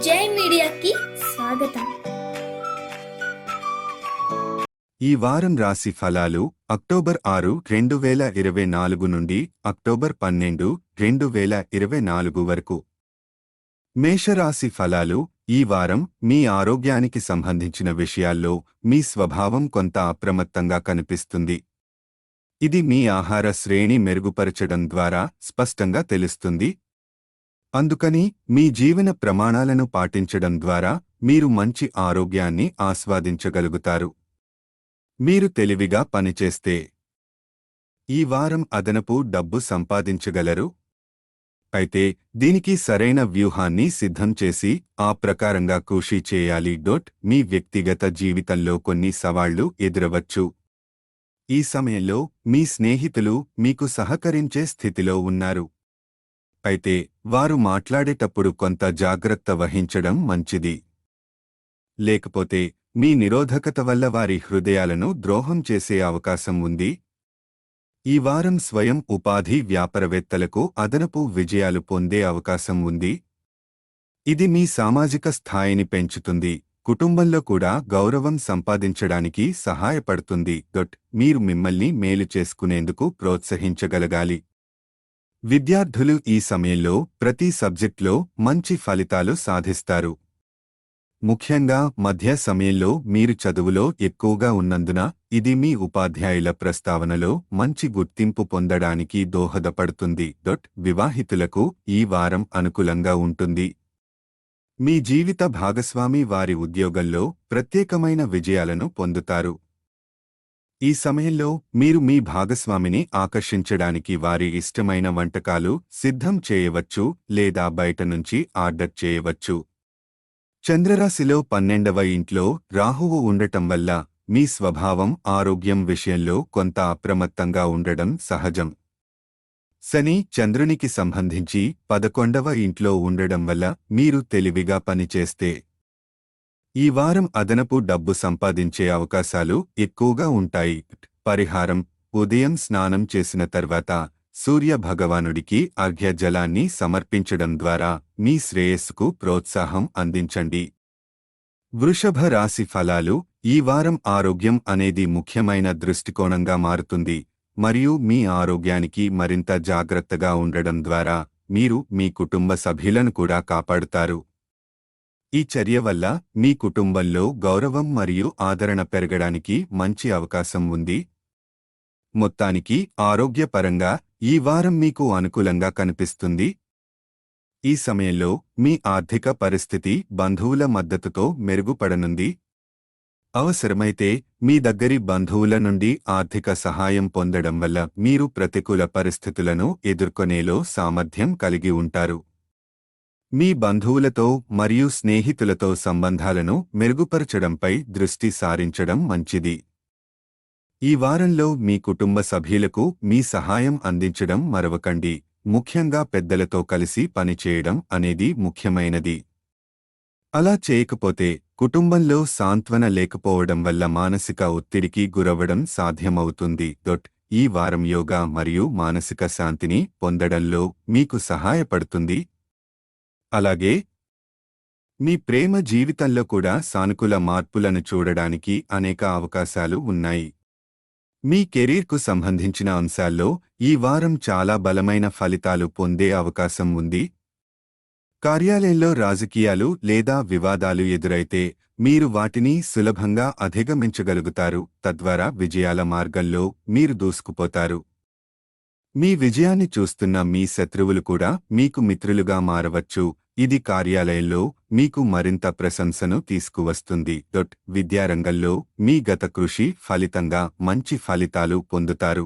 జై మీడియాకి స్వాగతం. ఈ వారం రాశి ఫలాలు అక్టోబర్ 6, 2024 నుండి అక్టోబర్ 12, 2024 వరకు. మేషరాశి ఫలాలు ఈ వారం మీ ఆరోగ్యానికి సంబంధించిన విషయాల్లో మీ స్వభావం కొంత అప్రమత్తంగా కనిపిస్తుంది. ఇది మీ ఆహార శ్రేణి మెరుగుపరచడం ద్వారా స్పష్టంగా తెలుస్తుంది. అందుకని మీ జీవన ప్రమాణాలను పాటించడం ద్వారా మీరు మంచి ఆరోగ్యాన్ని ఆస్వాదించగలుగుతారు. మీరు తెలివిగా పనిచేస్తే ఈ వారం అదనపు డబ్బు సంపాదించగలరు. అయితే దీనికి సరైన వ్యూహాన్ని సిద్ధం చేసి ఆ ప్రకారంగా కృషి చేయాలి. మీ వ్యక్తిగత జీవితంలో కొన్ని సవాళ్లు ఎదురవచ్చు. ఈ సమయంలో మీ స్నేహితులు మీకు సహకరించే స్థితిలో ఉన్నారు. అయితే వారు మాట్లాడేటప్పుడు కొంత జాగ్రత్త వహించడం మంచిది. లేకపోతే మీ నిరోధకత వల్ల వారి హృదయాలను ద్రోహం చేసే అవకాశం ఉంది. ఈ వారం స్వయం ఉపాధి వ్యాపారవేత్తలకు అదనపు విజయాలు పొందే అవకాశం ఉంది. ఇది మీ సామాజిక స్థాయిని పెంచుతుంది. కుటుంబంలో కూడా గౌరవం సంపాదించడానికి సహాయపడుతుంది. మీరు మిమ్మల్ని మేలు చేసుకునేందుకు ప్రోత్సహించగలగాలి. విద్యార్థులు ఈ సమయంలో ప్రతి సబ్జెక్ట్లో మంచి ఫలితాలు సాధిస్తారు. ముఖ్యంగా మధ్య సమయంలో మీరు చదువులో ఎక్కువగా ఉన్నందున ఇది మీ ఉపాధ్యాయుల ప్రస్తావనలో మంచి గుర్తింపు పొందడానికి దోహదపడుతుంది. వివాహితులకు ఈ వారం అనుకూలంగా ఉంటుంది. మీ జీవిత భాగస్వామి వారి ఉద్యోగంలో ప్రత్యేకమైన విజయాలను పొందుతారు. ఈ సమయంలో మీరు మీ భాగస్వామిని ఆకర్షించడానికి వారి ఇష్టమైన వంటకాలు సిద్ధం చేయవచ్చు లేదా బయట నుంచి ఆర్డర్ చేయవచ్చు. చంద్రరాశిలో 12వ ఇంట్లో రాహువు ఉండటం వల్ల మీ స్వభావం ఆరోగ్యం విషయంలో కొంత అప్రమత్తంగా ఉండడం సహజం. శని చంద్రునికి సంబంధించి 11వ ఇంట్లో ఉండడం వల్ల మీరు తెలివిగా పనిచేస్తే ఈ వారం అదనపు డబ్బు సంపాదించే అవకాశాలు ఎక్కువగా ఉంటాయి. పరిహారం: ఉదయం స్నానం చేసిన తర్వాత సూర్య భగవానుడికి అర్ఘ్య జలాన్ని సమర్పించడం ద్వారా మీ శ్రేయస్సుకు ప్రోత్సాహం అందించండి. వృషభ రాశి ఫలాలు ఈ వారం ఆరోగ్యం అనేది ముఖ్యమైన దృష్టికోణంగా మారుతుంది మరియు మీ ఆరోగ్యానికి మరింత జాగ్రత్తగా ఉండడం ద్వారా మీరు మీ కుటుంబ సభ్యులను కూడా కాపాడుతారు. ఈ చర్య వల్ల మీ కుటుంబంలో గౌరవం మరియు ఆదరణ పెరగడానికి మంచి అవకాశం ఉంది. మొత్తానికి ఆరోగ్యపరంగా ఈ వారం మీకు అనుకూలంగా కనిపిస్తుంది. ఈ సమయంలో మీ ఆర్థిక పరిస్థితి బంధువుల మద్దతుతో మెరుగుపడనుంది. అవసరమైతే మీ దగ్గరి బంధువుల నుండి ఆర్థిక సహాయం పొందడం వల్ల మీరు ప్రతికూల పరిస్థితులను ఎదుర్కొనేలో సామర్థ్యం కలిగి ఉంటారు. మీ బంధువులతో మరియు స్నేహితులతో సంబంధాలను మెరుగుపరచడంపై దృష్టి సారించడం మంచిది. ఈ వారంలో మీ కుటుంబ సభ్యులకు మీ సహాయం అందించడం మరవకండి. ముఖ్యంగా పెద్దలతో కలిసి పనిచేయడం అనేది ముఖ్యమైనది. అలా చేయకపోతే కుటుంబంలో సాంత్వన లేకపోవడం వల్ల మానసిక ఒత్తిడికి గురవ్వడం సాధ్యమవుతుంది. ఈ వారం యోగా మరియు మానసిక శాంతిని పొందడంలో మీకు సహాయపడుతుంది. అలాగే మీ ప్రేమ జీవితంలో కూడా సానుకూల మార్పులను చూడడానికి అనేక అవకాశాలు ఉన్నాయి. మీ కెరీర్కు సంబంధించిన అంశాల్లో ఈ వారం చాలా బలమైన ఫలితాలు పొందే అవకాశం ఉంది. కార్యాలయంలో రాజకీయాలు లేదా వివాదాలు ఎదురైతే మీరు వాటిని సులభంగా అధిగమించగలుగుతారు. తద్వారా విజయాల మార్గంలో మీరు దూసుకుపోతారు. మీ విజయాన్ని చూస్తున్న మీ శత్రువులు కూడా మీకు మిత్రులుగా మారవచ్చు. ఇది కార్యాలయంలో మీకు మరింత ప్రశంసను తీసుకువస్తుంది. విద్యారంగంలో మీ గత కృషి ఫలితంగా మంచి ఫలితాలు పొందుతారు.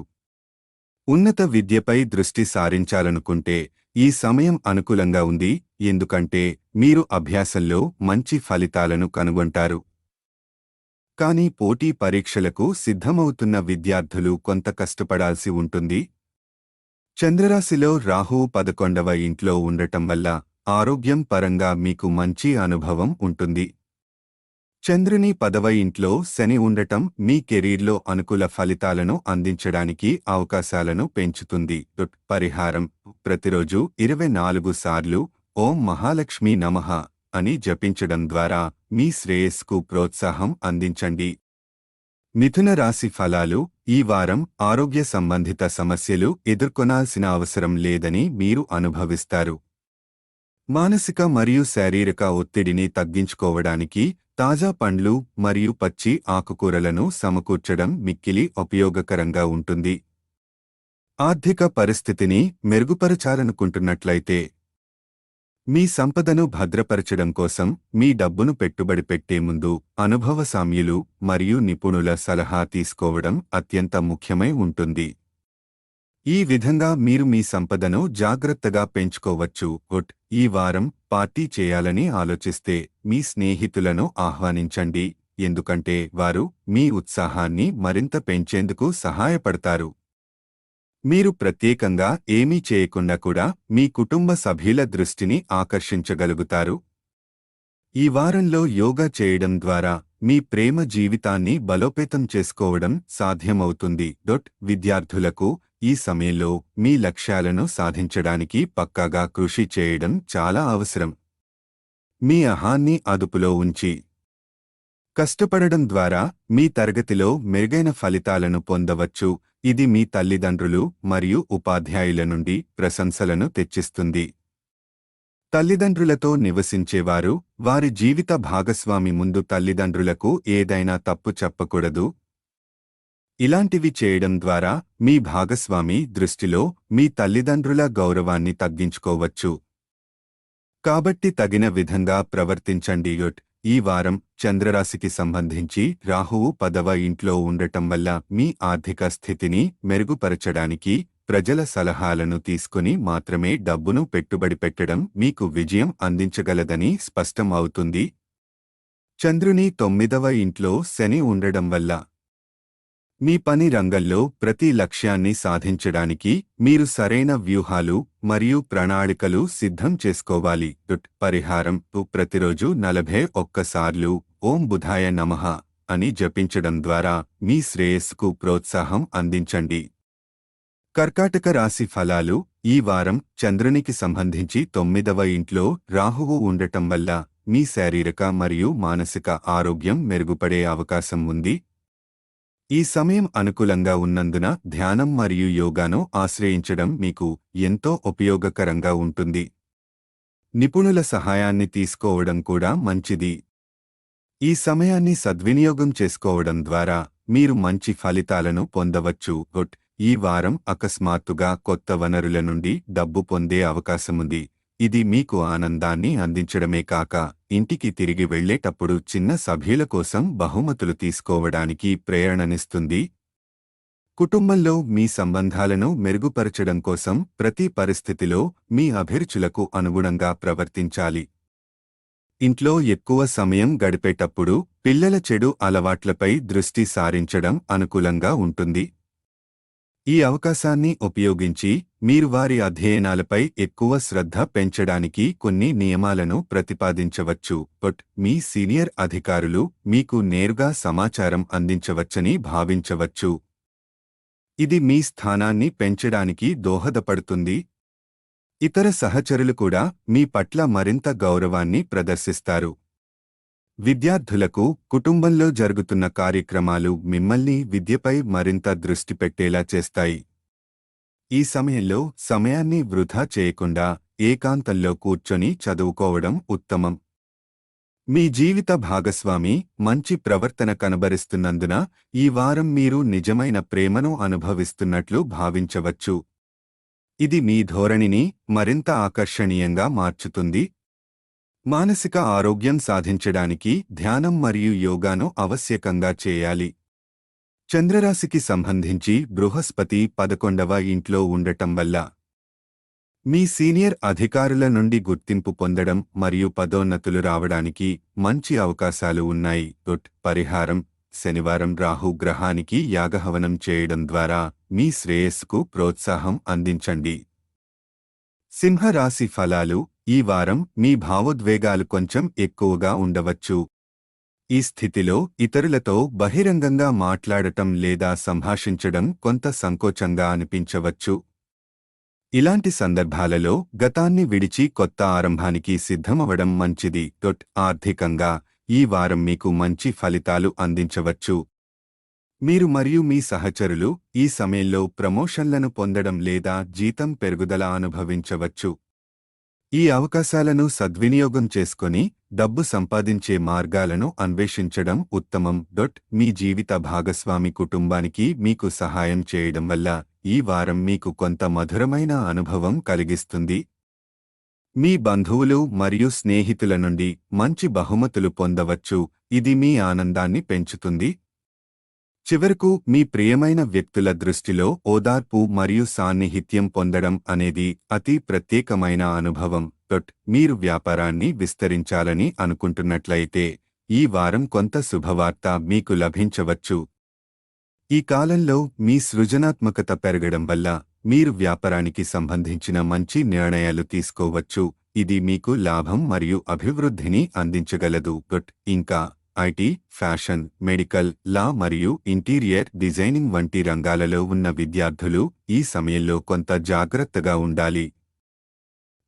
ఉన్నత విద్యపై దృష్టి సారించాలనుకుంటే ఈ సమయం అనుకూలంగా ఉంది, ఎందుకంటే మీరు అభ్యాసంలో మంచి ఫలితాలను కనుగొంటారు. కానీ పోటీ పరీక్షలకు సిద్ధమవుతున్న విద్యార్థులు కొంత కష్టపడాల్సి ఉంటుంది. చంద్రరాశిలో రాహువు 11వ ఇంట్లో ఉండటం వల్ల ఆరోగ్యం పరంగా మీకు మంచి అనుభవం ఉంటుంది. చంద్రుని 10వ ఇంట్లో శని ఉండటం మీ కెరీర్లో అనుకూల ఫలితాలను అందించడానికి అవకాశాలను పెంచుతుంది. పరిహారం: ప్రతిరోజు 24 సార్లు ఓం మహాలక్ష్మీ నమః అని జపించడం ద్వారా మీ శ్రేయస్సుకు ప్రోత్సాహం అందించండి. మిథున రాశి ఫలాలు. ఈ వారం ఆరోగ్య సంబంధిత సమస్యలు ఎదుర్కొనాల్సిన అవసరం లేదని మీరు అనుభవిస్తారు. మానసిక మరియు శారీరక ఒత్తిడిని తగ్గించుకోవడానికి తాజా పండ్లు మరియు పచ్చి ఆకుకూరలను సమకూర్చడం మిక్కిలి ఉపయోగకరంగా ఉంటుంది. ఆర్థిక పరిస్థితిని మెరుగుపరచాలనుకుంటున్నట్లయితే మీ సంపదను భద్రపరచడం కోసం మీ డబ్బును పెట్టుబడి పెట్టే ముందు అనుభవసామ్యులు మరియు నిపుణుల సలహా తీసుకోవడం అత్యంత ముఖ్యమై ఉంటుంది. ఈ విధంగా మీరు మీ సంపదను జాగ్రత్తగా పెంచుకోవచ్చు. ఈ వారం పార్టీ చేయాలని ఆలోచిస్తే మీ స్నేహితులను ఆహ్వానించండి, ఎందుకంటే వారు మీ ఉత్సాహాన్ని మరింత పెంచేందుకు సహాయపడతారు. మీరు ప్రత్యేకంగా ఏమీ చేయకుండా కూడా మీ కుటుంబ సభ్యుల దృష్టిని ఆకర్షించగలుగుతారు. ఈ వారంలో యోగా చేయడం ద్వారా మీ ప్రేమ జీవితాన్ని బలోపేతం చేసుకోవడం సాధ్యమవుతుంది. విద్యార్థులకు ఈ సమయంలో మీ లక్ష్యాలను సాధించడానికి పక్కాగా కృషి చేయడం చాలా అవసరం. మీ అహాన్ని అదుపులో ఉంచి కష్టపడడం ద్వారా మీ తరగతిలో మెరుగైన ఫలితాలను పొందవచ్చు. ఇది మీ తల్లిదండ్రులు మరియు ఉపాధ్యాయుల నుండి ప్రశంసలను తెచ్చిస్తుంది. తల్లిదండ్రులతో నివసించేవారు వారి జీవిత భాగస్వామి ముందు తల్లిదండ్రులకు ఏదైనా తప్పు చెప్పకూడదు. ఇలాంటివి చేయడం ద్వారా మీ భాగస్వామి దృష్టిలో మీ తల్లిదండ్రుల గౌరవాన్ని తగ్గించుకోవచ్చు. కాబట్టి తగిన విధంగా ప్రవర్తించండి. ఈ వారం చంద్రరాశికి సంబంధించి రాహువు 10వ ఇంట్లో ఉండటం వల్ల మీ ఆర్థిక స్థితిని మెరుగుపరచడానికి ప్రజల సలహాలను తీసుకుని మాత్రమే డబ్బును పెట్టుబడి పెట్టడం మీకు విజయం అందించగలదని స్పష్టం అవుతుంది. చంద్రుని 9వ ఇంట్లో శని ఉండడం వల్ల మీ పని రంగంలో ప్రతి లక్ష్యాన్ని సాధించడానికి మీరు సరైన వ్యూహాలు మరియు ప్రణాళికలు సిద్ధం చేసుకోవాలి. పరిహారం. ప్రతిరోజు 41 సార్లు ఓం బుధాయ నమః అని జపించడం ద్వారా మీ శ్రేయస్సుకు ప్రోత్సాహం అందించండి. కర్కాటక రాశి ఫలాలు. ఈ వారం చంద్రునికి సంబంధించి 9వ ఇంట్లో రాహువు ఉండటం వల్ల మీ శారీరక మరియు మానసిక ఆరోగ్యం మెరుగుపడే అవకాశం ఉంది. ఈ సమయం అనుకూలంగా ఉన్నందున ధ్యానం మరియు యోగాను ఆశ్రయించడం మీకు ఎంతో ఉపయోగకరంగా ఉంటుంది. నిపుణుల సహాయాన్ని తీసుకోవడం కూడా మంచిది. ఈ సమయాన్ని సద్వినియోగం చేసుకోవడం ద్వారా మీరు మంచి ఫలితాలను పొందవచ్చు. ఈ వారం అకస్మాత్తుగా కొత్త వనరుల నుండి డబ్బు పొందే అవకాశముంది. ఇది మీకు ఆనందాన్ని అందించడమే కాక ఇంటికి తిరిగి వెళ్లేటప్పుడు చిన్న సభ్యుల కోసం బహుమతులు తీసుకోవడానికి ప్రేరణనిస్తుంది. కుటుంబంలో మీ సంబంధాలను మెరుగుపరచడం కోసం ప్రతి పరిస్థితిలో మీ అభిరుచులకు అనుగుణంగా ప్రవర్తించాలి. ఇంట్లో ఎక్కువ సమయం గడిపేటప్పుడు పిల్లల చెడు అలవాట్లపై దృష్టి సారించడం అనుకూలంగా ఉంటుంది. ఈ అవకాశాన్ని ఉపయోగించి మీరు వారి అధ్యయనాలపై ఎక్కువ శ్రద్ధ పెంచడానికి కొన్ని నియమాలను ప్రతిపాదించవచ్చు. మీ సీనియర్ అధికారులు మీకు నేరుగా సమాచారం అందించవచ్చని భావించవచ్చు. ఇది మీ స్థానాన్ని పెంచడానికి దోహదపడుతుంది. ఇతర సహచరులు కూడా మీ పట్ల మరింత గౌరవాన్ని ప్రదర్శిస్తారు. విద్యార్థులకు కుటుంబంలో జరుగుతున్న కార్యక్రమాలు మిమ్మల్ని విద్యపై మరింత దృష్టి పెట్టేలా చేస్తాయి. ఈ సమయంలో సమయాన్ని వృధా చేయకుండా ఏకాంతంలో కూర్చొని చదువుకోవడం ఉత్తమం. మీ జీవిత భాగస్వామి మంచి ప్రవర్తన కనబరుస్తున్నందున ఈ వారం మీరు నిజమైన ప్రేమను అనుభవిస్తున్నట్లు భావించవచ్చు. ఇది మీ ధోరణిని మరింత ఆకర్షణీయంగా మార్చుతుంది. మానసిక ఆరోగ్యం సాధించడానికి ధ్యానం మరియు యోగాను ఆవశ్యకంగా చేయాలి. చంద్రరాశికి సంబంధించి బృహస్పతి 11వ ఇంట్లో ఉండటం వల్ల మీ సీనియర్ అధికారుల నుండి గుర్తింపు పొందడం మరియు పదోన్నతులు రావడానికి మంచి అవకాశాలు ఉన్నాయి. పరిహారం. శనివారం రాహు గ్రహానికి యాగహవనం చేయడం ద్వారా మీ శ్రేయస్సుకు ప్రోత్సాహం అందించండి. సింహరాశి ఫలాలు. ఈ వారం మీ భావోద్వేగాలు కొంచెం ఎక్కువగా ఉండవచ్చు. ఈ స్థితిలో ఇతరులతో బహిరంగంగా మాట్లాడటం లేదా సంభాషించడం కొంత సంకోచంగా అనిపించవచ్చు. ఇలాంటి సందర్భాలలో గతాన్ని విడిచి కొత్త ఆరంభానికి సిద్ధమవడం మంచిది. ఆర్థికంగా ఈ వారం మీకు మంచి ఫలితాలు అందించవచ్చు. మీరు మరియు మీ సహచరులు ఈ సమయంలో ప్రమోషన్లను పొందడం లేదా జీతం పెరుగుదల అనుభవించవచ్చు. ఈ అవకాశాలను సద్వినియోగం చేసుకొని డబ్బు సంపాదించే మార్గాలను అన్వేషించడం ఉత్తమం. మీ జీవిత భాగస్వామి కుటుంబానికి మీకు సహాయం చేయడం వల్ల ఈ వారం మీకు కొంత మధురమైన అనుభవం కలిగిస్తుంది. మీ బంధువులు మరియు స్నేహితుల నుండి మంచి బహుమతులు పొందవచ్చు, ఇది మీ ఆనందాన్ని పెంచుతుంది. చివరకు మీ ప్రియమైన వ్యక్తుల దృష్టిలో ఓదార్పు మరియు సాన్నిహిత్యం పొందడం అనేది అతి ప్రత్యేకమైన అనుభవం. మీరు వ్యాపారాన్ని విస్తరించాలని అనుకుంటున్నట్లయితే ఈ వారం కొంత శుభవార్త మీకు లభించవచ్చు. ఈ కాలంలో మీ సృజనాత్మకత పెరగడం వల్ల మీరు వ్యాపారానికి సంబంధించిన మంచి నిర్ణయాలు తీసుకోవచ్చు, ఇది మీకు లాభం మరియు అభివృద్ధిని అందించగలదు. ఇంకా ఐటీ, ఫ్యాషన్, మెడికల్, లా మరియు ఇంటీరియర్ డిజైనింగ్ వంటి రంగాలలో ఉన్న విద్యార్థులు ఈ సమయంలో కొంత జాగ్రత్తగా ఉండాలి.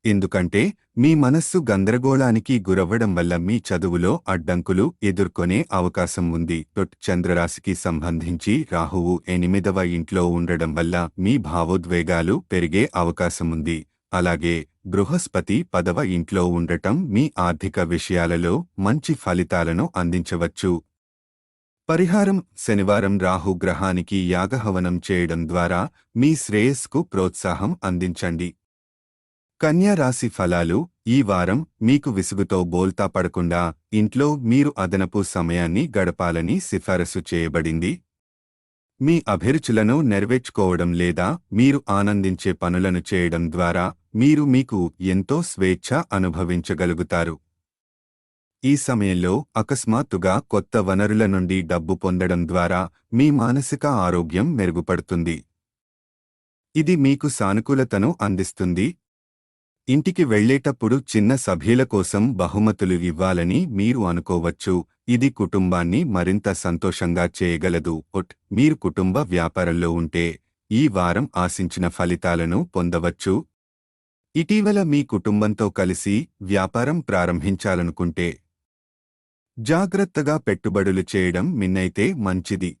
ఎందుకంటే మీ మనస్సు గందరగోళానికి గురవ్వడం వల్ల మీ చదువులో అడ్డంకులు ఎదుర్కొనే అవకాశం ఉంది. చంద్రరాశికి సంబంధించి రాహువు 8వ ఇంట్లో ఉండడం వల్ల మీ భావోద్వేగాలు పెరిగే అవకాశముంది. అలాగే బృహస్పతి 10వ ఇంట్లో ఉండటం మీ ఆర్థిక విషయాలలో మంచి ఫలితాలను అందించవచ్చు. పరిహారం: శనివారం రాహు గ్రహానికి యాగహవనం చేయడం ద్వారా మీ శ్రేయస్సుకు ప్రోత్సాహం అందించండి. కన్యా రాశి ఫలాలు: ఈ వారం మీకు విసుగుతో బోల్తా పడకుండా ఇంట్లో మీరు అదనపు సమయాన్ని గడపాలని సిఫారసు చేయబడింది. మీ అభిరుచులను నెరవేర్చుకోవడం లేదా మీరు ఆనందించే పనులను చేయడం ద్వారా మీరు మీకు ఎంతో స్వేచ్ఛ అనుభవించగలుగుతారు. ఈ సమయంలో అకస్మాత్తుగా కొత్త వనరుల నుండి డబ్బు పొందడం ద్వారా మీ మానసిక ఆరోగ్యం మెరుగుపడుతుంది. ఇది మీకు సానుకూలతను అందిస్తుంది. ఇంటికి వెళ్లేటప్పుడు చిన్న సభ్యుల కోసం బహుమతులు ఇవ్వాలని మీరు అనుకోవచ్చు, ఇది కుటుంబాన్ని మరింత సంతోషంగా చేయగలదు. మీరు కుటుంబ వ్యాపారంలో ఉంటే ఈ వారం ఆశించిన ఫలితాలను పొందవచ్చు. ఇటీవల మీ కుటుంబంతో కలిసి వ్యాపారం ప్రారంభించాలనుకుంటే జాగ్రత్తగా పెట్టుబడులు చేయడం మిన్నైతే మంచిది.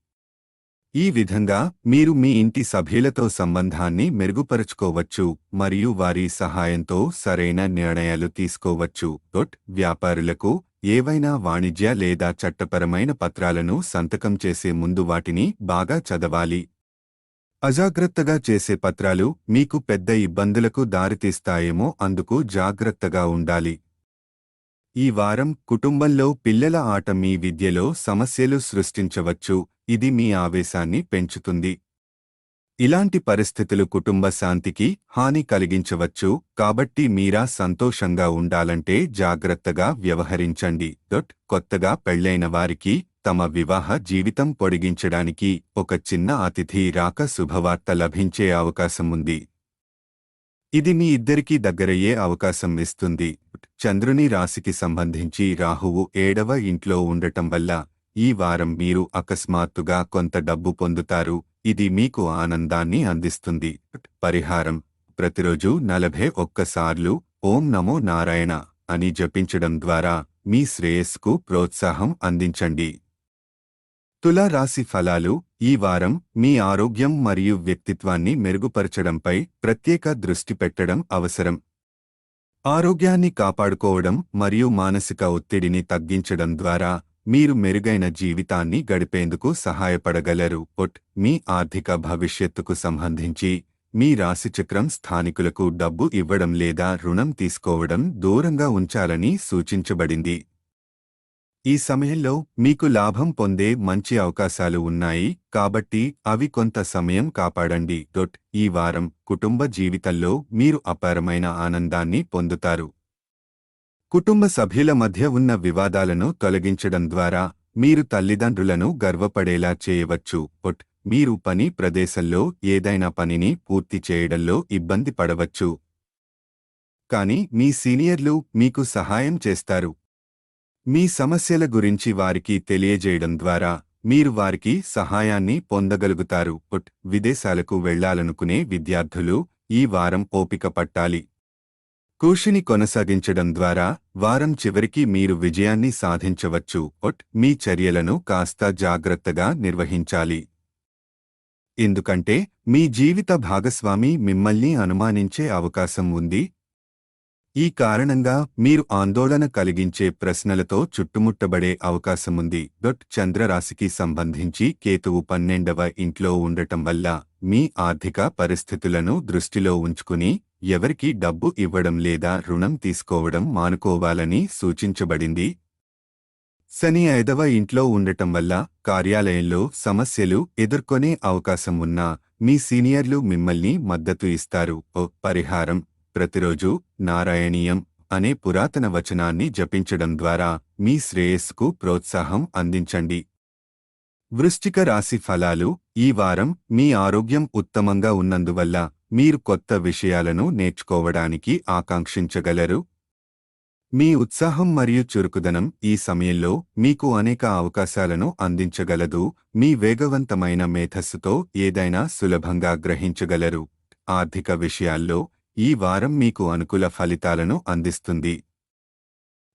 ఈ విధంగా మీరు మీ ఇంటి సభ్యులతో సంబంధాన్ని మెరుగుపరుచుకోవచ్చు మరియు వారి సహాయంతో సరైన నిర్ణయాలు తీసుకోవచ్చు. వ్యాపారులకు ఏవైనా వాణిజ్య లేదా చట్టపరమైన పత్రాలను సంతకం చేసే ముందు వాటిని బాగా చదవాలి. అజాగ్రత్తగా చేసే పత్రాలు మీకు పెద్ద ఇబ్బందులకు దారితీస్తాయేమో, అందుకు జాగ్రత్తగా ఉండాలి. ఈ వారం కుటుంబంలో పిల్లల ఆట మీ విద్యలో సమస్యలు సృష్టించవచ్చు, ఇది మీ ఆవేశాన్ని పెంచుతుంది. ఇలాంటి పరిస్థితులు కుటుంబ శాంతికి హాని కలిగించవచ్చు, కాబట్టి మీరా సంతోషంగా ఉండాలంటే జాగ్రత్తగా వ్యవహరించండి. కొత్తగా పెళ్లైన వారికి తమ వివాహ జీవితం పొడిగించడానికి ఒక చిన్న అతిథి రాక శుభవార్త లభించే అవకాశం ఉంది. ఇది మీ ఇద్దరికీ దగ్గరయ్యే అవకాశం ఇస్తుంది. చంద్రుని రాశికి సంబంధించి రాహువు 7వ ఇంట్లో ఉండటం వల్ల ఈ వారం మీరు అకస్మాత్తుగా కొంత డబ్బు పొందుతారు, ఇది మీకు ఆనందాన్ని అందిస్తుంది. పరిహారం: ప్రతిరోజు 41 సార్లు ఓం నమో నారాయణ అని జపించడం ద్వారా మీ శ్రేయస్సుకు ప్రోత్సాహం అందించండి. తులా రాశి ఫలాలు: ఈ వారం మీ ఆరోగ్యం మరియు వ్యక్తిత్వాన్ని మెరుగుపరచడంపై ప్రత్యేక దృష్టి పెట్టడం అవసరం. ఆరోగ్యాన్ని కాపాడుకోవడం మరియు మానసిక ఒత్తిడిని తగ్గించడం ద్వారా మీరు మెరుగైన జీవితాన్ని గడిపేందుకు సహాయపడగలరు. మీ ఆర్థిక భవిష్యత్తుకు సంబంధించి మీ రాశిచక్రం స్థానికులకు డబ్బు ఇవ్వడం లేదా రుణం తీసుకోవడం దూరంగా ఉంచాలని సూచించబడింది. ఈ సమయంలో మీకు లాభం పొందే మంచి అవకాశాలు ఉన్నాయి, కాబట్టి అవి కొంత సమయం కాపాడండి. ఈ వారం కుటుంబ జీవితంలో మీరు అపారమైన ఆనందాన్ని పొందుతారు. కుటుంబ సభ్యుల మధ్య ఉన్న వివాదాలను తొలగించడం ద్వారా మీరు తల్లిదండ్రులను గర్వపడేలా చేయవచ్చు. మీరు పని ప్రదేశంలో ఏదైనా పనిని పూర్తి చేయడంలో ఇబ్బంది పడవచ్చు, కానీ మీ సీనియర్లు మీకు సహాయం చేస్తారు. మీ సమస్యల గురించి వారికి తెలియజేయడం ద్వారా మీరు వారికి సహాయాన్ని పొందగలుగుతారు. విదేశాలకు వెళ్లాలనుకునే విద్యార్థులు ఈ వారం ఓపిక పట్టాలి. కృషిని కొనసాగించడం ద్వారా వారం చివరికి మీరు విజయాన్ని సాధించవచ్చు. మీ చర్యలను కాస్త జాగ్రత్తగా నిర్వహించాలి. ఎందుకంటే మీ జీవిత భాగస్వామి మిమ్మల్ని అనుమానించే అవకాశం ఉంది. ఈ కారణంగా మీరు ఆందోళన కలిగించే ప్రశ్నలతో చుట్టుముట్టబడే అవకాశముంది. చంద్రరాశికి సంబంధించి కేతువు 12వ ఇంట్లో ఉండటం వల్ల మీ ఆర్థిక పరిస్థితులను దృష్టిలో ఉంచుకుని ఎవరికీ డబ్బు ఇవ్వడం లేదా రుణం తీసుకోవడం మానుకోవాలని సూచించబడింది. శని 5వ ఇంట్లో ఉండటం వల్ల కార్యాలయంలో సమస్యలు ఎదుర్కొనే అవకాశం ఉన్నా మీ సీనియర్లు మిమ్మల్ని మద్దతు ఇస్తారు. పరిహారం: ప్రతిరోజు నారాయణీయం అనే పురాతన వచనాన్ని జపించడం ద్వారా మీ శ్రేయస్సుకు ప్రోత్సాహం అందించండి. వృశ్చిక రాశి ఫలాలు: ఈ వారం మీ ఆరోగ్యం ఉత్తమంగా ఉన్నందువల్ల మీరు కొత్త విషయాలను నేర్చుకోవడానికి ఆకాంక్షించగలరు. మీ ఉత్సాహం మరియు చురుకుదనం ఈ సమయంలో మీకు అనేక అవకాశాలను అందించగలదు. మీ వేగవంతమైన మేధస్సుతో ఏదైనా సులభంగా గ్రహించగలరు. ఆర్థిక విషయాల్లో ఈ వారం మీకు అనుకూల ఫలితాలను అందిస్తుంది.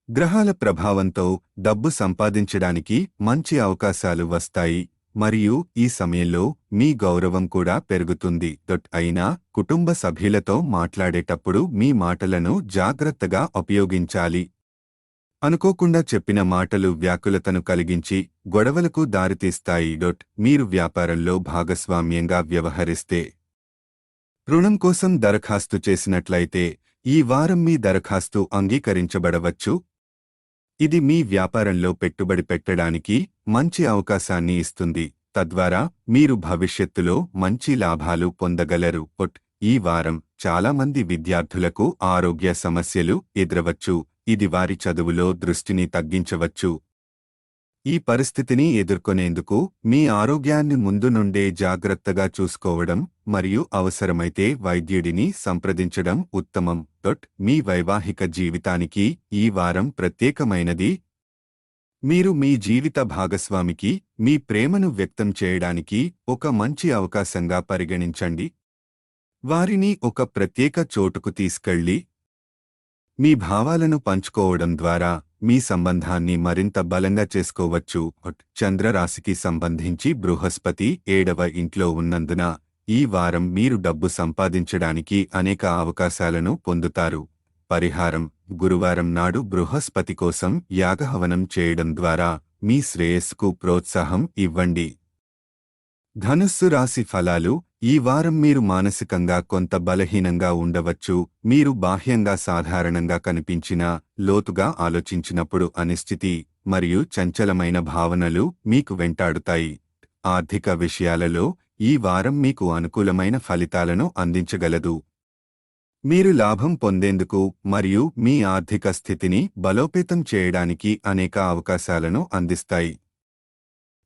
గ్రహాల ప్రభావంతో డబ్బు సంపాదించడానికి మంచి అవకాశాలు వస్తాయి మరియు ఈ సమయంలో మీ గౌరవం కూడా పెరుగుతుంది. అయినా కుటుంబ సభ్యులతో మాట్లాడేటప్పుడు మీ మాటలను జాగ్రత్తగా ఉపయోగించాలి. అనుకోకుండా చెప్పిన మాటలు వ్యాకులతను కలిగించి గొడవలకు దారితీస్తాయి. మీరు వ్యాపారంలో భాగస్వామ్యంగా వ్యవహరిస్తే రుణం కోసం దరఖాస్తు చేసినట్లయితే ఈ వారం మీ దరఖాస్తు అంగీకరించబడవచ్చు. ఇది మీ వ్యాపారంలో పెట్టుబడి పెట్టడానికి మంచి అవకాశాన్ని ఇస్తుంది. తద్వారా మీరు భవిష్యత్తులో మంచి లాభాలు పొందగలరు. ఈ వారం చాలామంది విద్యార్థులకు ఆరోగ్య సమస్యలు ఎదురవచ్చు. ఇది వారి చదువులో దృష్టిని తగ్గించవచ్చు. ఈ పరిస్థితిని ఎదుర్కొనేందుకు మీ ఆరోగ్యాన్ని ముందు నుండే జాగ్రత్తగా చూసుకోవడం మరియు అవసరమైతే వైద్యుడిని సంప్రదించడం ఉత్తమం. మీ వైవాహిక జీవితానికి ఈ వారం ప్రత్యేకమైనది. మీరు మీ జీవిత భాగస్వామికి మీ ప్రేమను వ్యక్తం చేయడానికి ఒక మంచి అవకాశంగా పరిగణించండి. వారిని ఒక ప్రత్యేక చోటుకు తీసుకెళ్ళి మీ భావాలను పంచుకోవడం ద్వారా మీ సంబంధాన్ని మరింత బలంగా చేసుకోవచ్చు. చంద్రరాశికి సంబంధించి బృహస్పతి 7వ ఇంట్లో ఉన్నందున ఈ వారం మీరు డబ్బు సంపాదించడానికి అనేక అవకాశాలను పొందుతారు. పరిహారం: గురువారం నాడు బృహస్పతి కోసం యాగహవనం చేయడం ద్వారా మీ శ్రేయస్సుకు ప్రోత్సాహం ఇవ్వండి. ధనుస్సు రాశి ఫలాలు: ఈ వారం మీరు మానసికంగా కొంత బలహీనంగా ఉండవచ్చు. మీరు బాహ్యంగా సాధారణంగా కనిపించినా లోతుగా ఆలోచించినప్పుడు అనిశ్చితి మరియు చంచలమైన భావనలు మీకు వెంటాడుతాయి. ఆర్థిక విషయాలలో ఈ వారం మీకు అనుకూలమైన ఫలితాలను అందించగలదు. మీరు లాభం పొందేందుకు మరియు మీ ఆర్థిక స్థితిని బలోపేతం చేయడానికి అనేక అవకాశాలను అందిస్తాయి.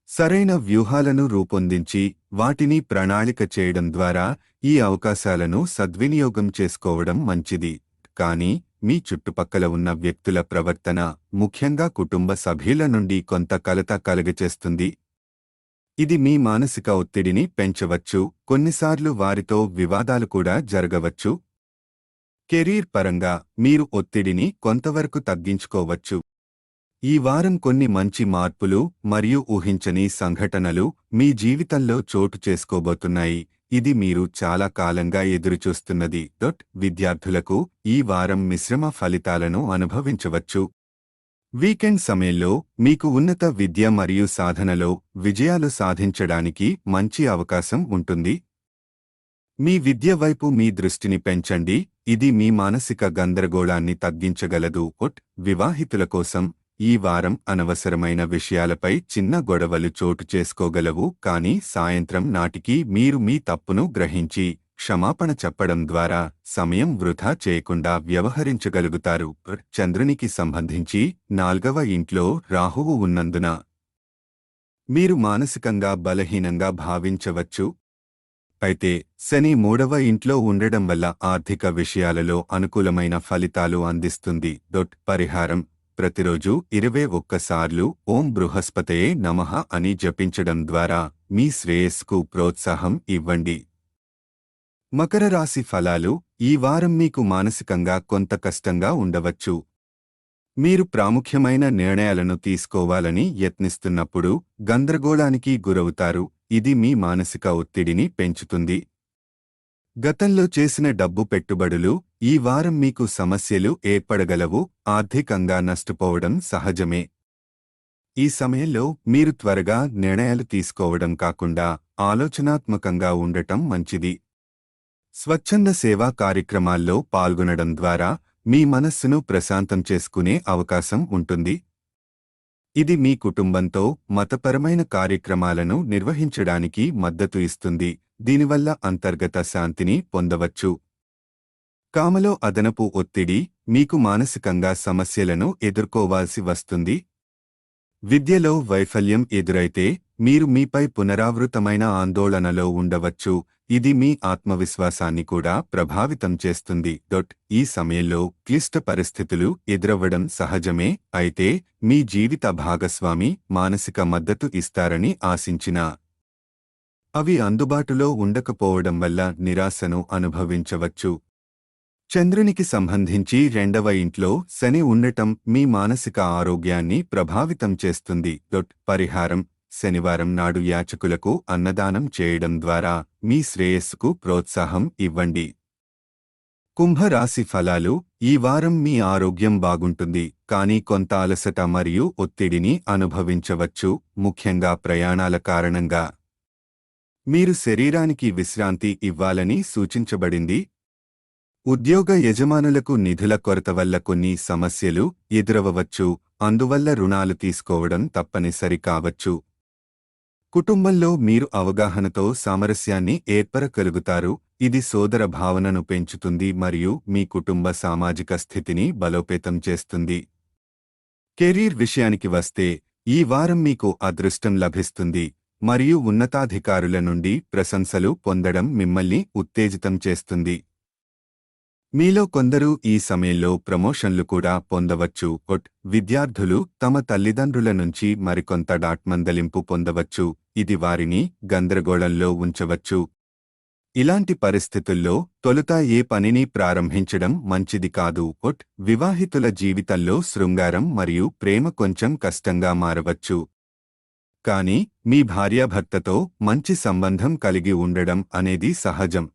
సరైన వ్యూహాలను రూపొందించి వాటిని ప్రణాళిక చేయడం ద్వారా ఈ అవకాశాలను సద్వినియోగం చేసుకోవడం మంచిది. కానీ మీ చుట్టుపక్కల ఉన్న వ్యక్తుల ప్రవర్తన, ముఖ్యంగా కుటుంబ సభ్యుల నుండి కొంత కలత కలుగచేస్తుంది. ఇది మీ మానసిక ఒత్తిడిని పెంచవచ్చు. కొన్నిసార్లు వారితో వివాదాలు కూడా జరగవచ్చు. కెరీర్ పరంగా మీరు ఒత్తిడిని కొంతవరకు తగ్గించుకోవచ్చు. ఈ వారం కొన్ని మంచి మార్పులు మరియు ఊహించని సంఘటనలు మీ జీవితంలో చోటు చేసుకోబోతున్నాయి. ఇది మీరు చాలా కాలంగా ఎదురుచూస్తున్నది. విద్యార్థులకు ఈ వారం మిశ్రమ ఫలితాలను అనుభవించవచ్చు. వీకెండ్ సమయంలో మీకు ఉన్నత విద్య మరియు సాధనలో విజయాలు సాధించడానికి మంచి అవకాశం ఉంటుంది. మీ విద్య వైపు మీ దృష్టిని పెంచండి. ఇది మీ మానసిక గందరగోళాన్ని తగ్గించగలదు. వివాహితుల కోసం ఈ వారం అనవసరమైన విషయాలపై చిన్న గొడవలు చోటు చేసుకోగలవు. కానీ సాయంత్రం నాటికి మీరు మీ తప్పును గ్రహించి క్షమాపణ చెప్పడం ద్వారా సమయం వృధా చేయకుండా వ్యవహరించగలుగుతారు. చంద్రునికి సంబంధించి 4వ ఇంట్లో రాహువు ఉన్నందున మీరు మానసికంగా బలహీనంగా భావించవచ్చు. అయితే శని 3వ ఇంట్లో ఉండడం వల్ల ఆర్థిక విషయాలలో అనుకూలమైన ఫలితాలు అందిస్తుంది. పరిహారం: ప్రతిరోజు 21 సార్లు ఓం బృహస్పతయే నమః అని జపించడం ద్వారా మీ శ్రేయస్సుకు ప్రోత్సాహం ఇవ్వండి. మకర రాశి ఫలాలు ఈ వారం మీకు మానసికంగా కొంత కష్టంగా ఉండవచ్చు. మీరు ప్రాముఖ్యమైన నిర్ణయాలను తీసుకోవాలని యత్నిస్తున్నప్పుడు గందరగోళానికి గురవుతారు. ఇది మీ మానసిక ఒత్తిడిని పెంచుతుంది. గతంలో చేసిన డబ్బు పెట్టుబడులు ఈ వారం మీకు సమస్యలు ఏర్పడగలవు. ఆర్థికంగా నష్టపోవడం సహజమే. ఈ సమయంలో మీరు త్వరగా నిర్ణయాలు తీసుకోవడం కాకుండా ఆలోచనాత్మకంగా ఉండటం మంచిది. స్వచ్ఛంద సేవా కార్యక్రమాల్లో పాల్గొనడం ద్వారా మీ మనస్సును ప్రశాంతం చేసుకునే అవకాశం ఉంటుంది. ఇది మీ కుటుంబంతో మతపరమైన కార్యక్రమాలను నిర్వహించడానికి మద్దతు ఇస్తుంది. దీనివల్ల అంతర్గత శాంతిని పొందవచ్చు. కామలో అదనపు ఒత్తిడి మీకు మానసికంగా సమస్యలను ఎదుర్కోవాల్సి వస్తుంది. విద్యలో వైఫల్యం ఎదురైతే మీరు మీపై పునరావృతమైన ఆందోళనలో ఉండవచ్చు. ఇది మీ ఆత్మవిశ్వాసాన్ని కూడా ప్రభావితం చేస్తుంది. ఈ సమయంలో క్లిష్ట పరిస్థితులు ఎదురవ్వడం సహజమే. అయితే మీ జీవిత భాగస్వామి మానసిక మద్దతు ఇస్తారని ఆశించినా అవి అందుబాటులో ఉండకపోవడం వల్ల నిరాశను అనుభవించవచ్చు. చంద్రునికి సంబంధించి 2వ ఇంట్లో శని ఉండటం మీ మానసిక ఆరోగ్యాన్ని ప్రభావితం చేస్తుంది. పరిహారం: శనివారం నాడు యాచకులకు అన్నదానం చేయడం ద్వారా మీ శ్రేయస్సుకు ప్రోత్సాహం ఇవ్వండి. కుంభరాశి ఫలాలు ఈ వారం మీ ఆరోగ్యం బాగుంటుంది, కానీ కొంత అలసట మరియు ఒత్తిడిని అనుభవించవచ్చు, ముఖ్యంగా ప్రయాణాల కారణంగా. మీరు శరీరానికి విశ్రాంతి ఇవ్వాలని సూచించబడింది. ఉద్యోగ యజమానులకు నిధుల కొరత వల్ల కొన్ని సమస్యలు ఎదురవవచ్చు, అందువల్ల రుణాలు తీసుకోవడం తప్పనిసరి కావచ్చు. కుటుంబంలో మీరు అవగాహనతో సామరస్యాన్ని ఏర్పరగలుగుతారు. ఇది సోదర భావనను పెంచుతుంది మరియు మీ కుటుంబ సామాజిక స్థితిని బలోపేతం చేస్తుంది. కెరీర్ విషయానికి వస్తే ఈ వారం మీకు అదృష్టం లభిస్తుంది మరియు ఉన్నతాధికారుల నుండి ప్రశంసలు పొందడం మిమ్మల్ని ఉత్తేజితం చేస్తుంది. మీలో కొందరు ఈ సమయంలో ప్రమోషన్లు కూడా పొందవచ్చు. విద్యార్థులు తమ తల్లిదండ్రుల నుంచి మరికొంత మందలింపు పొందవచ్చు. ఇది వారిని గందరగోళంలో ఉంచవచ్చు. ఇలాంటి పరిస్థితుల్లో తొలుత ఏ పనిని ప్రారంభించడం మంచిది కాదు. వివాహితుల జీవితంలో శృంగారం మరియు ప్రేమ కొంచెం కష్టంగా మారవచ్చు. కానీ మీ భార్యాభర్తతో మంచి సంబంధం కలిగి ఉండడం అనేది సహజం.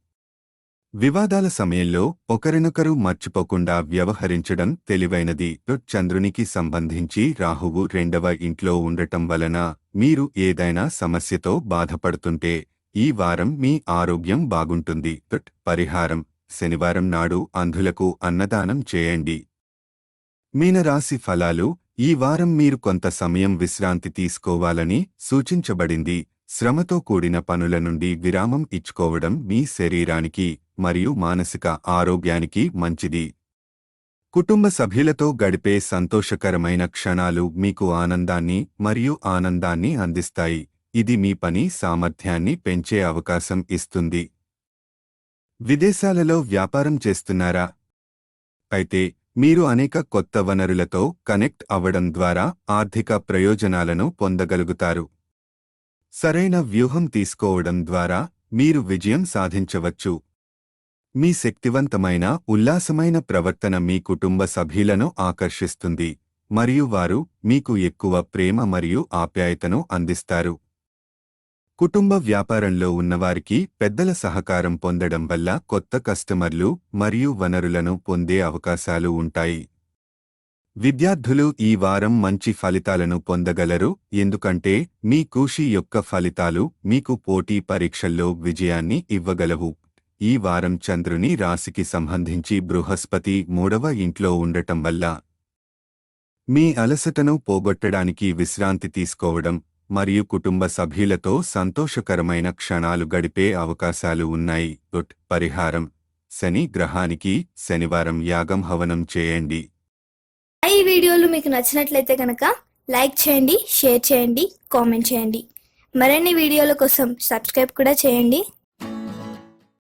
వివాదాల సమయంలో ఒకరినొకరు మర్చిపోకుండా వ్యవహరించడం తెలివైనది. చంద్రునికి సంబంధించి రాహువు 2వ ఇంట్లో ఉండటం వలన మీరు ఏదైనా సమస్యతో బాధపడుతుంటే ఈ వారం మీ ఆరోగ్యం బాగుంటుంది. పరిహారం: శనివారం నాడు అంధులకు అన్నదానం చేయండి. మీనరాశి ఫలాలు ఈ వారం మీరు కొంత సమయం విశ్రాంతి తీసుకోవాలని సూచించబడింది. శ్రమతో కూడిన పనుల నుండి విరామం ఇచ్చుకోవడం మీ శరీరానికి మరియు మానసిక ఆరోగ్యానికి మంచిది. కుటుంబ సభ్యులతో గడిపే సంతోషకరమైన క్షణాలు మీకు ఆనందాన్ని అందిస్తాయి. ఇది మీ పని సామర్థ్యాన్ని పెంచే అవకాశం ఇస్తుంది. విదేశాలలో వ్యాపారం చేస్తున్నారా? అయితే మీరు అనేక కొత్త వనరులతో కనెక్ట్ అవ్వడం ద్వారా ఆర్థిక ప్రయోజనాలను పొందగలుగుతారు. సరైన వ్యూహం తీసుకోవడం ద్వారా మీరు విజయం సాధించవచ్చు. మీ శక్తివంతమైన, ఉల్లాసమైన ప్రవర్తన మీ కుటుంబ సభ్యులను ఆకర్షిస్తుంది మరియు వారు మీకు ఎక్కువ ప్రేమ మరియు ఆప్యాయతను అందిస్తారు. కుటుంబ వ్యాపారంలో ఉన్నవారికి పెద్దల సహకారం పొందడం వల్ల కొత్త కస్టమర్లు మరియు వనరులను పొందే అవకాశాలు ఉంటాయి. విద్యార్థులు ఈ వారం మంచి ఫలితాలను పొందగలరు, ఎందుకంటే మీ కృషి యొక్క ఫలితాలు మీకు పోటీ పరీక్షల్లో విజయాన్ని ఇవ్వగలవు. ఈ వారం చంద్రుని రాశికి సంబంధించి బృహస్పతి 3వ ఇంట్లో ఉండటం వల్ల మీ అలసటను పోగొట్టడానికి విశ్రాంతి తీసుకోవడం మరియు కుటుంబ సభ్యులతో సంతోషకరమైన క్షణాలు గడిపే అవకాశాలు ఉన్నాయి. పరిహారం: శని గ్రహానికి శనివారం యాగం హవనం చేయండి. ఈ వీడియోలు మీకు నచ్చినట్లయితే కనుక లైక్ చేయండి, షేర్ చేయండి, కామెంట్ చేయండి. మరిన్ని వీడియోల కోసం సబ్స్క్రైబ్ కూడా చేయండి.